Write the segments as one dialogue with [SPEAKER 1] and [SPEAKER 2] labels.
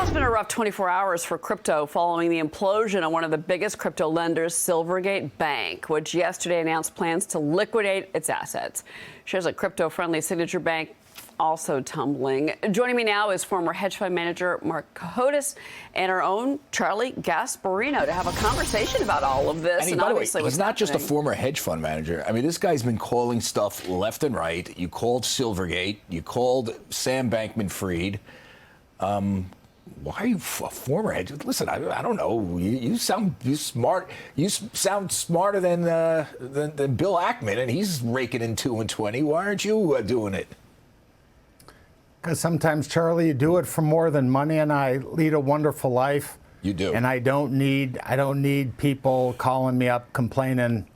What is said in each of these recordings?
[SPEAKER 1] It's been a rough 24 hours for crypto following the implosion of one of the biggest crypto lenders, Silvergate Bank, which yesterday announced plans to liquidate its assets. Shares of crypto-friendly Signature Bank also tumbling. Joining me now is former hedge fund manager Marc Cohodes and our own Charlie Gasparino to have a conversation about all of this.
[SPEAKER 2] And by the way, he's not just a former hedge fund manager. I mean, this guy's been calling stuff left and right. You called Silvergate. You called Sam Bankman-Fried. Why are you a former hedge? Listen, I don't know. You sound smart. You sound smarter than Bill Ackman, and he's raking in 2 and 20. Why aren't you doing it?
[SPEAKER 3] Because sometimes, Charlie, you do it for more than money, and I lead a wonderful life.
[SPEAKER 2] You do.
[SPEAKER 3] And I don't need people calling me up complaining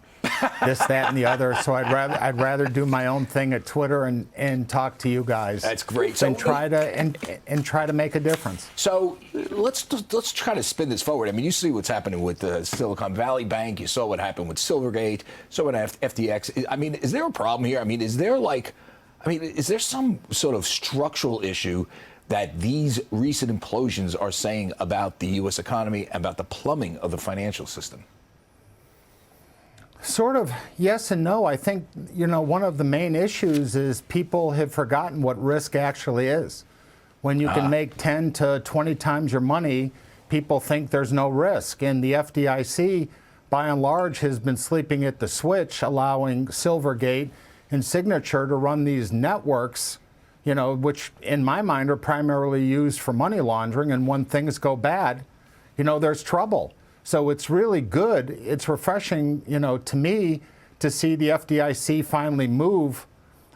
[SPEAKER 3] this, that, and the other. So I'd rather do my own thing at Twitter and talk to you guys.
[SPEAKER 2] That's great.
[SPEAKER 3] And try to make a difference.
[SPEAKER 2] So let's try to spin this forward. I mean, you see what's happening with the Silicon Valley Bank. You saw what happened with Silvergate. So with FTX. I mean, is there a problem here? I mean, is there some sort of structural issue that these recent implosions are saying about the U.S. economy, about the plumbing of the financial system?
[SPEAKER 3] Sort of yes and no. I think, one of the main issues is people have forgotten what risk actually is. When you can make 10 to 20 times your money, people think there's no risk. And the FDIC, by and large, has been sleeping at the switch, allowing Silvergate and Signature to run these networks, which in my mind are primarily used for money laundering. And when things go bad, there's trouble. So it's really good. It's refreshing, to me, to see the FDIC finally move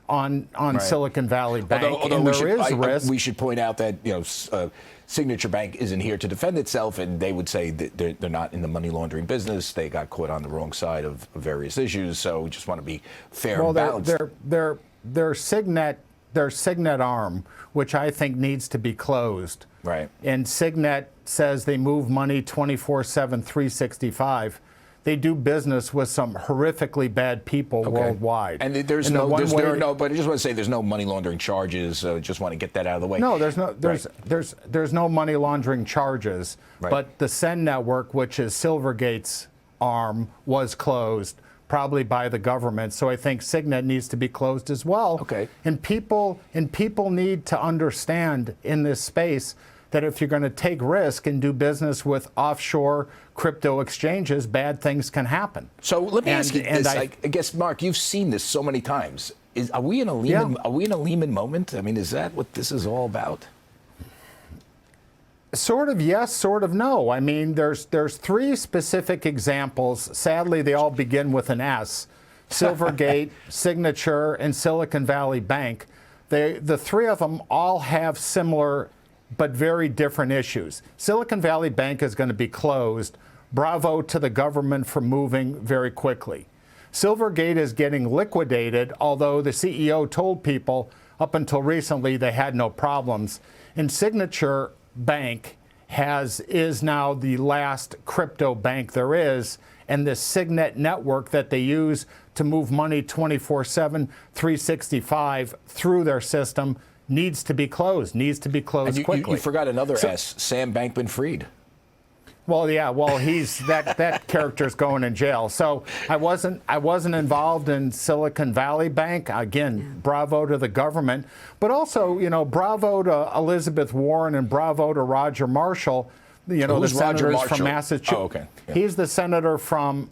[SPEAKER 3] on right. Silicon Valley Bank.
[SPEAKER 2] Although there is risk. We should point out that Signature Bank isn't here to defend itself, and they would say that they're not in the money laundering business. They got caught on the wrong side of various issues. So we just want to be fair and balanced.
[SPEAKER 3] Their Signet arm, which I think needs to be closed.
[SPEAKER 2] Right.
[SPEAKER 3] And Signet says they move money 24/7, 365. They do business with some horrifically bad people worldwide.
[SPEAKER 2] And but I just want to say there's no money laundering charges. Just want to get that out of the way.
[SPEAKER 3] No, there's no money laundering charges. Right. But the Send network, which is Silvergate's arm, was closed, probably by the government. So I think Signet needs to be closed as well.
[SPEAKER 2] Okay.
[SPEAKER 3] And people need to understand in this space that if you're going to take risk and do business with offshore crypto exchanges, bad things can happen.
[SPEAKER 2] So let me ask you this. I guess, Marc, you've seen this so many times. Are we in a Lehman? Yeah. Are we in a Lehman moment? I mean, is that what this is all about?
[SPEAKER 3] Sort of yes, sort of no. I mean, there's 3 specific examples. Sadly, they all begin with an S. Silvergate, Signature, and Silicon Valley Bank. The 3 of them all have similar but very different issues. Silicon Valley Bank is going to be closed. Bravo to the government for moving very quickly. Silvergate is getting liquidated, although the CEO told people up until recently they had no problems. And Signature Bank is now the last crypto bank there is, and the Signet network that they use to move money 24/7, 365 through their system needs to be closed quickly.
[SPEAKER 2] You forgot another S, Sam Bankman-Fried.
[SPEAKER 3] Well, yeah, he's that character's going in jail. So I wasn't involved in Silicon Valley Bank. Again, bravo to the government, but also, bravo to Elizabeth Warren and bravo to Roger Marshall. The senators from Massachusetts.
[SPEAKER 2] Oh, okay. Yeah.
[SPEAKER 3] He's the senator from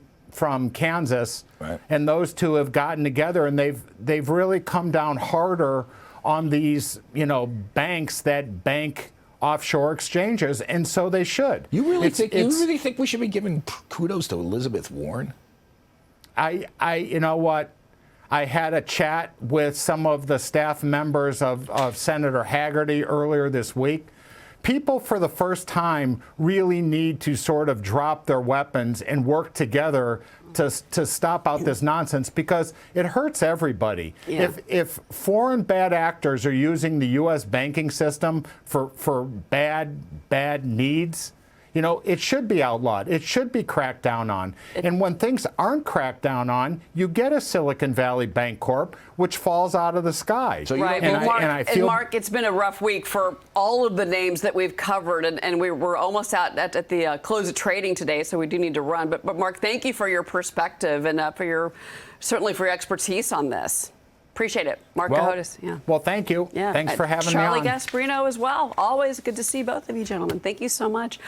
[SPEAKER 3] Kansas,
[SPEAKER 2] right.
[SPEAKER 3] And those two have gotten together and they've really come down harder on these, banks that bank offshore exchanges, and so they should.
[SPEAKER 2] You really think we should be giving kudos to Elizabeth Warren?
[SPEAKER 3] You know what? I had a chat with some of the staff members of Senator Haggerty earlier this week. People, for the first time, really need to sort of drop their weapons and work together to stop out this nonsense, because it hurts everybody.
[SPEAKER 1] Yeah.
[SPEAKER 3] If foreign bad actors are using the U.S. banking system for bad needs, it should be outlawed. It should be cracked down on. And when things aren't cracked down on, you get a Silicon Valley Bank Corp, which falls out of the sky.
[SPEAKER 2] So
[SPEAKER 1] Right.
[SPEAKER 3] And
[SPEAKER 1] Mark, it's been a rough week for all of the names that we've covered, and we're almost out at the close of trading today, so we do need to run. But Mark, thank you for your perspective and certainly for your expertise on this. Appreciate it. Marc Cohodes. Yeah.
[SPEAKER 3] Well, thank you.
[SPEAKER 1] Yeah.
[SPEAKER 3] Thanks for having me on.
[SPEAKER 1] Charlie Gasparino as well. Always good to see both of you gentlemen. Thank you so much.